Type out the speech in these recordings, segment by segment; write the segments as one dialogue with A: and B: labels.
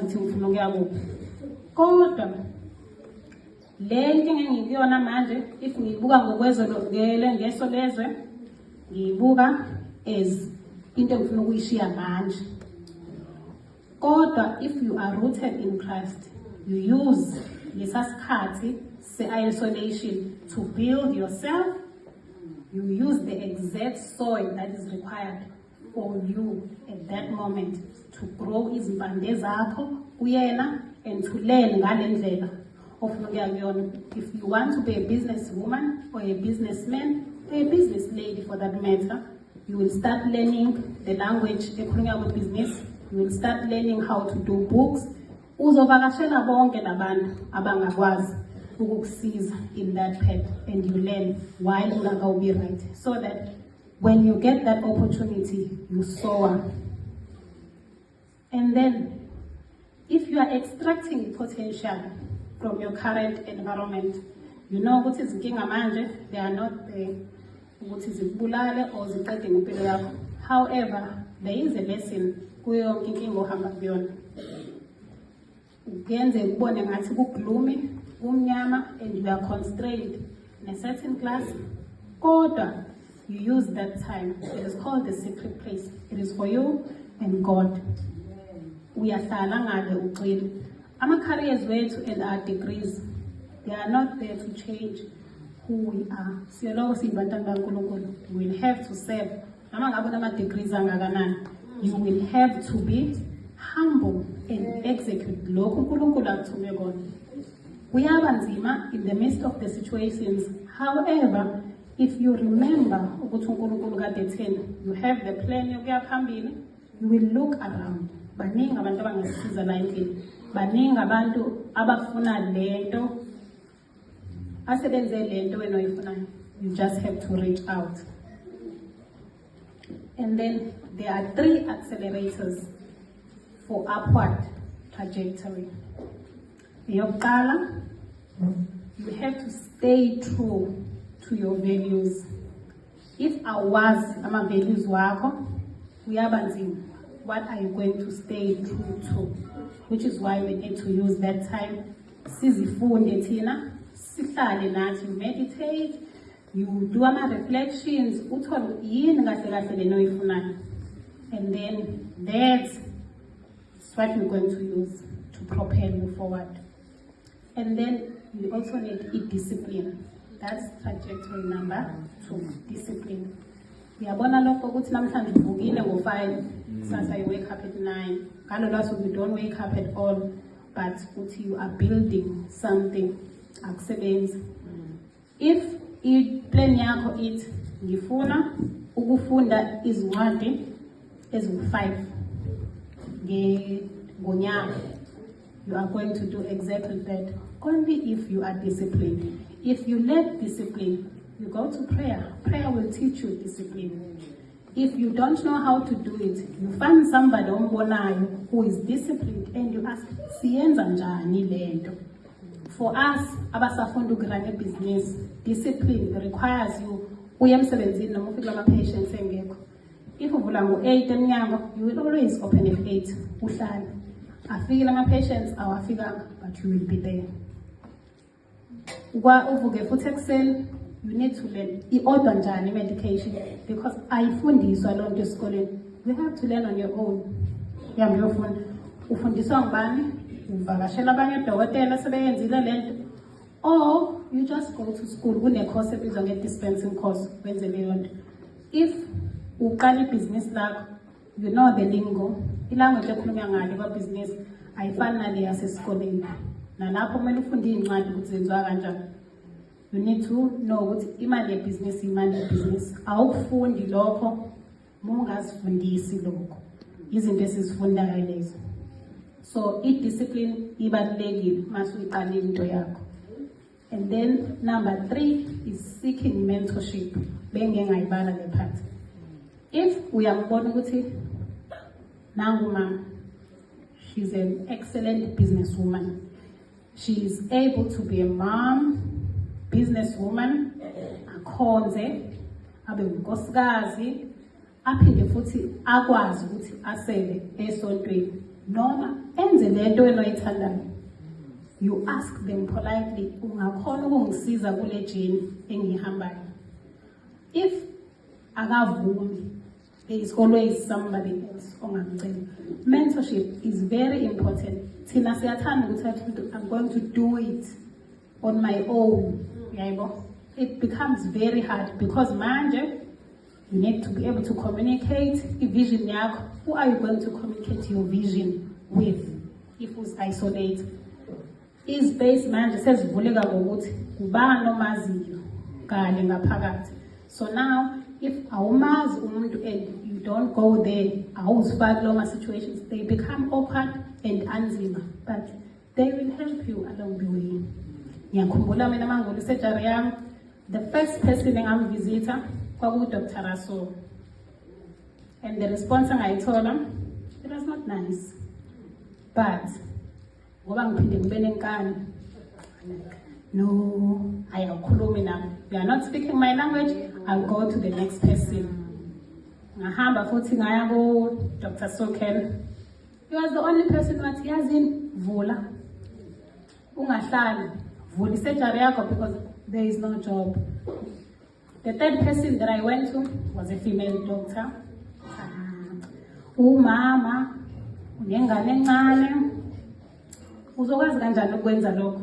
A: ukuthi ngifuna ukuya kuphi. Kodwa le inkinga engikuyona manje, if ngiyibuka ngeso lezwe, ngiyibuka as into engifuna ukuyishiya manje. Kodwa if you are rooted in Christ, you use lesa sikhathi se-isolation to build yourself. You use the exact soil that is required for you at that moment to grow izimpande zakho kuyena and to learn ngale ndlela ofuna ukuya kuyona. If you want to be a businesswoman or a businessman or a business lady for that matter, you will start learning the language ekhulunywa kwi-business. You will start learning how to do books. Uzovakashela bonke labantu abangakwazi ukukusiza in that path, and you learn while ungaka be right, so that when you get that opportunity, you soar. And then, if you are extracting potential from your current environment, you know what is inkinga manje, they are not there ukuthi zikubulale or ziqede ngempilo yakho. However, there is a lesson kuyo yonke inkinga ohamba kuyona. Ugenze ubone ngathi kugloomy, kumnyama, and you are constrained in a certain class. Kodwa, you use that time. It is called the secret place. It is for you and God. Uyahlala ngale uqile. Ama-careers wethu and our degrees, they are not there to change who we are. Siyoloko siyibantwana kaNkulunkulu. You will have to serve. Noma ngabe nama-degrees angakanani, you will have to be humble and execute lokhu uNkulunkulu akuthume kona. Kuyaba nzima in the midst of the situations. However, if you remember ukuthi uNkulunkulu kade etheni, you have the plan yokuya phambili, you will look around. Baningi abantu abangasisiza la endlini. Baningi abantu abafuna lento asebenze lento wena oyifunayo. You just have to reach out. And then there are 3 accelerators for upward trajectory. Yokuqala, you have to stay true to your values. If awazi ama values wakho, kuyaba nzima. What are you going to stay true to? Which is why we need to use that time. Sizifunde thina, sihlale nathi, you meditate, you do ama reflections, uthole yini kahle kahle lento oyifunayo. And then that's what we're going to use to propel you forward. And then you also need discipline. That's trajectory number 2, discipline. Uyabona lokho ukuthi namhlanje uvukile ngo5, kusasa you wake up at 9. Ngalo lwaso you don't wake up at all, but ukuthi you are building something akusebenzi. If plan yakho ithi ngifuna ukufunda izincwadi eziwu5 ngonyaka, you are going to do exactly that. Only if you are disciplined. If you lack discipline, you go to prayer. Prayer will teach you discipline. If you don't know how to do it, you find somebody ombonayo who is disciplined and you ask, siyenza njani lento? For us, abasafunda ukurun a business, discipline requires you uye emsebenzini noma ufike ama-patients engekho. If uvula ngo-8 emnyango, you will always open at 8, uhlale. Afike ama-patients awafikanga, but you will be there. Uvuke futhi ekuseni, you need to learn i-order njani medication, because ayifundiswa loo nto esikoleni. You have to learn on your own. Yami yofunda. Ufundiswa ngubani? Uvakashela abanye odokotela sebeyenzile lento. Or you just go to school kune-course ebizwa nge-dispensing course wenze leyo nto. If uqala ibhizinisi lakho, you know the lingo. Ilanguage ekhulunywa ngalo kwa-business ayifani nale yasesikoleni. Nalapho kumele ufunde iy'ncwadi ukuthi zenziwa kanjani. You need to know ukuthi imali yebhizinisi imali yebhizinisi. Awukufundi lokho mungazifundisi lokho. Izinto esizifundayo lezo. So i-discipline ibalulekile mase uyiqala into yakho. And then number 3 is seeking mentorship. Bengeke ngayibala le part. If uyambona ukuthi nangu mama, she's an excellent businesswoman. She is able to be a mom, businesswoman, akhonze, abe unkosikazi, aphinde futhi akwazi ukuthi asele esontweni. noma enze lento wena oyithandayo. You ask them politely, ungakhona ukungisiza kule journey engiyihambayo. If akavumi, there is always somebody else ongakucela. Mentorship is very important. Thina siyathanda ukuthi I'm going to do it on my own. Yabo. It becomes very hard because manje you need to be able to communicate a vision yakho. Who are you going to communicate your vision with if you isolate? Is base manje sesivuleka ngokuthi ubani omaziyo kale ngaphakathi. So now if awumazi umuntu and you don't go there, awuzifaki loma situations, they become awkward and anzima, but they will help you along the way. Ngiyakhumbula mina mangolo surgery yami, the first person engamvisita kwaku Dr. Raso, and the response engayithola, it was not nice, but ngoba ngiphinde ngibe nenkani, no, ayakhulumi nami. They are not speaking my language, I'll go to the next person. Ngahamba futhi ngaya ku Dr. Soken. He was the only person wathi yazini vula. Ungahlali, vula surgery yakho because there is no job. The third person that I went to was a female doctor. Umama, unengane encane. Uzokwazi kanjani ukwenza lokho?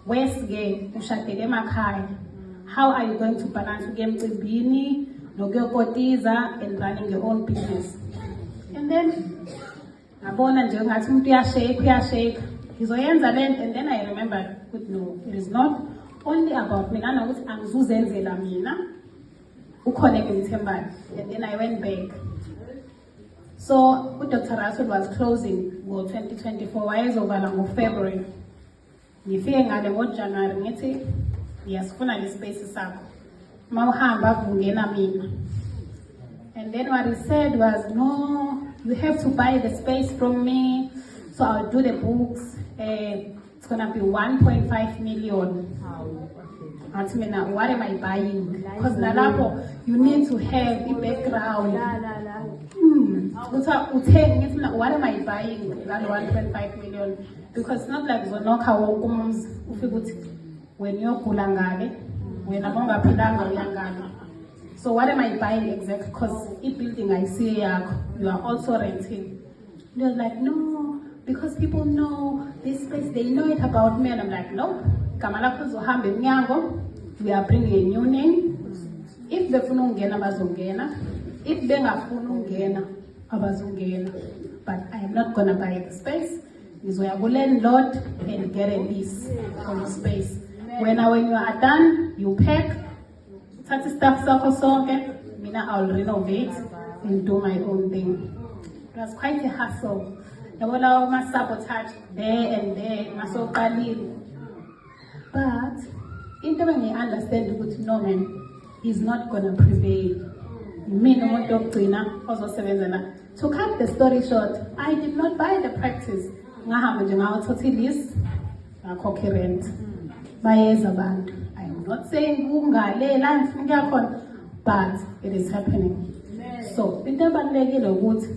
A: Wesike ushadele emakhaya. How are you going to balance ukemcimbini nokuyokotiza and running your own business? And then ngabona nje ngathi umuntu uyashake ngizoyenza lento, and then I remembered ukuthi no, it is not only about mina nokuthi angizuzenzela mina, ukhona engimthembayo. And then I went back. So Dr. Rasul was closing for 2024, wayezovala ngoFebruary. Ngifike ngale ngoJanuary ngithi ngiyasifuna le space sakho. Mawuhamba kungena mina. And then what he said was, no, you have to buy the space from me. So I'll do the books. It's gonna be 1.5 million. Ask me now, what am I buying? Because nalapho you need to have a background. What am I buying? That 1.5 million. Because it's not like zonokha wonke umuzi ufika uthi when uyogula ngale wena bongaphilanga uyangale. So what am I buying exactly? Because if building I see yakho, you are also renting. He was like, no, because people know this place, they know it about me. And I'm like, no, Kamala uzohamba emnyango, we are bringing a new name. If befuna ungena bazongena, if bengafuna ungena abazongena. But I am not gonna buy the space. Ngizoya ku landlord and get a lease for the space. When you are done, you pack, thatha stuff sakho sonke, mina I'll renovate and do my own thing. It was quite a hassle. Yabona ma sabotage there and there, masoqalile. But into when you understand ukuthi no man is not gonna prevail. Mina umuntu ogcina ozosebenza na. To cut the story short, I did not buy the practice. Ngahamba nje ngawuthatha ilist, ngakhokha rent. Bayeza abantu. I am not saying ungale la ngifika khona, but it is happening. So into ebalulekile ukuthi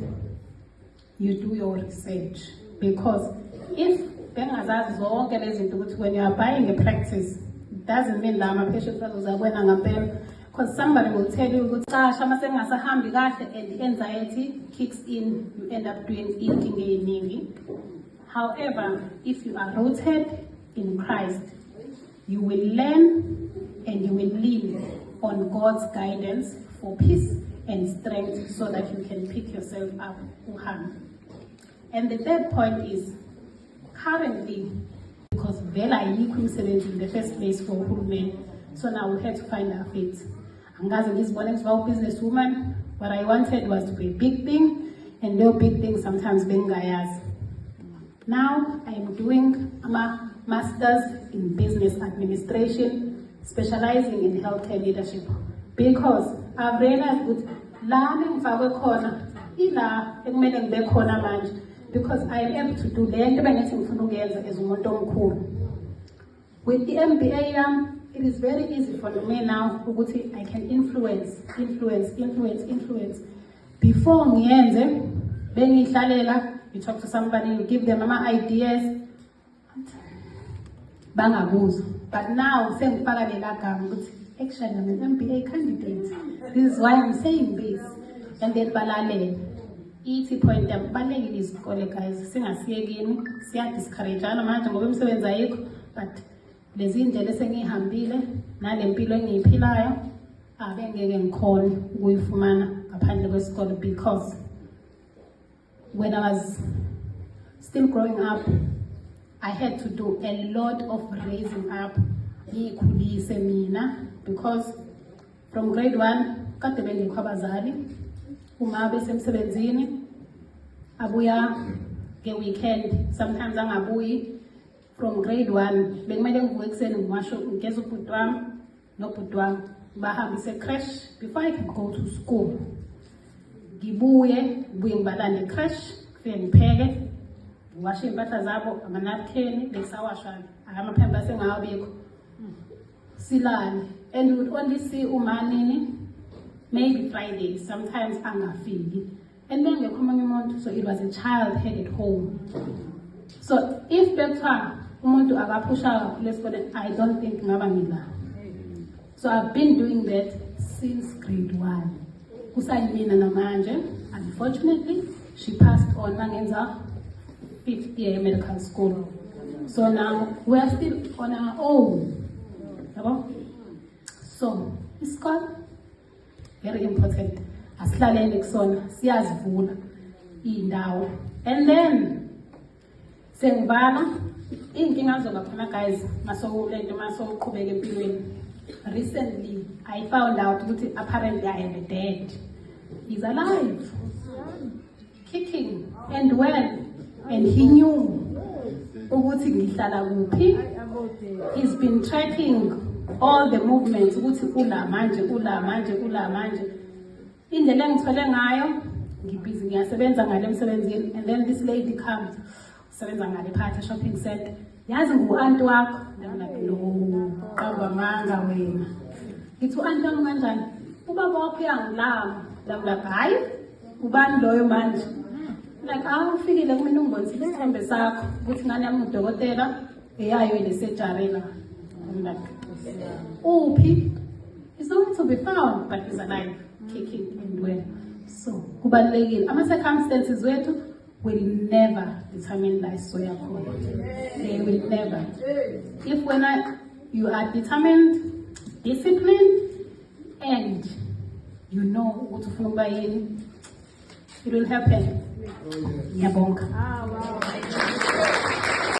A: you do your research, because if bengazazi zonke lezi zinto ukuthi when you are buying a practice, it doesn't mean la ama patients bazobona ngampela, because somebody will tell you ukuthi qasha mase ngingasahambi kahle and anxiety kicks in, you end up doing inkinga eziningi. However, if you are rooted in Christ, you will learn and you will lean on God's guidance for peace and strength so that you can pick yourself up. And the third point is, currently, because Vela ayikho in the first place for women, so now we had to find our feet. Angazi ngizibona ngiba businesswoman, what I wanted was to be a big thing, and no big thing sometimes bengayazi. Now I am doing a master's in business administration, specializing in healthcare leadership, because I've realized that la ngifakwe khona ila ekumele ngibe khona manje, because I am able to do lento bengithi ngifuna ukuyenza as umuntu omkhulu. With the MBA it is very easy for me now ukuthi I can influence. Before ngiyenze bengihlalela you talk to somebody, you give them ideas, bangabuzwa. But now, sengifaka lela gama ukuthi actually I'm an MBA candidate. This is why I'm saying this. And then balalele. Ithi point yami kubalulekile izikole guys, singasiyekini, siya-discourage-ana manje ngoba imisebenzi ayikho, but lezi ndlela esengihambile nale mpilo engiyiphilayo abengeke ngikhona ukuyifumana ngaphandle kwesikole, because when I was still growing up, I had to do a lot of raising up ngikhulise mina, because from grade 1 kade bengekho abazali, uma besemsebenzini abuya nge-weekend, sometimes angabuyi. From grade 1 bekumele ngivuke ekuseni ngiwasho ngigeza ubhuti wami nobhuti wami bahambise crash before I can go to school. Ngibuye ngibalande ecrash, ngifike ngipheke, ngiwashe impahla zabo, amanapkeni besawashwa, amaphembe asengawabikho, silale. And we would only see umanini maybe Fridays, sometimes angafiki. And then so it was a child headed home. So if better umuntu akapusha lesibone, I don't think ngaba ngila. So I've been doing that since grade 1. Kusayimina namanje. Unfortunately, she passed on mangenza 5th year medical school. So now we are still on our own. So it's called very important. Asihlaleni kusona, siyazivula indawo. And then sengibala inkinga zoba khona guys, masowulento masowuqhubeka empilweni. Recently I found out that apparently I am dead. He's alive, kicking and well, and he knew ukuthi ngihlala kuphi. He's been tracking all the movements ukuthi ula manje. Indlela engithole ngayo ngibhizi ngiyasebenza ngale emsebenzini, and then this lady comes usebenza ngale phatha shopping center, yazi ngu-anti wakho. Lo qamba manga wena. Ngithi u-anti wami kanjani? Ubaba wakho uyangilama. Like hayi ubani loyo manje? Like ufikile kumina ungibonisile isithembe sakho ukuthi ngane yami udokotela eyayo le-surgery la. I'm like, uphi? He's nowhere to be found, but he's alive, kicking and well. So kubalulekile ama-circumstances wethu will never determine life so yakho. They will never. If you are determined, disciplined, and you know what to follow by, it will happen. Ngiyabonga.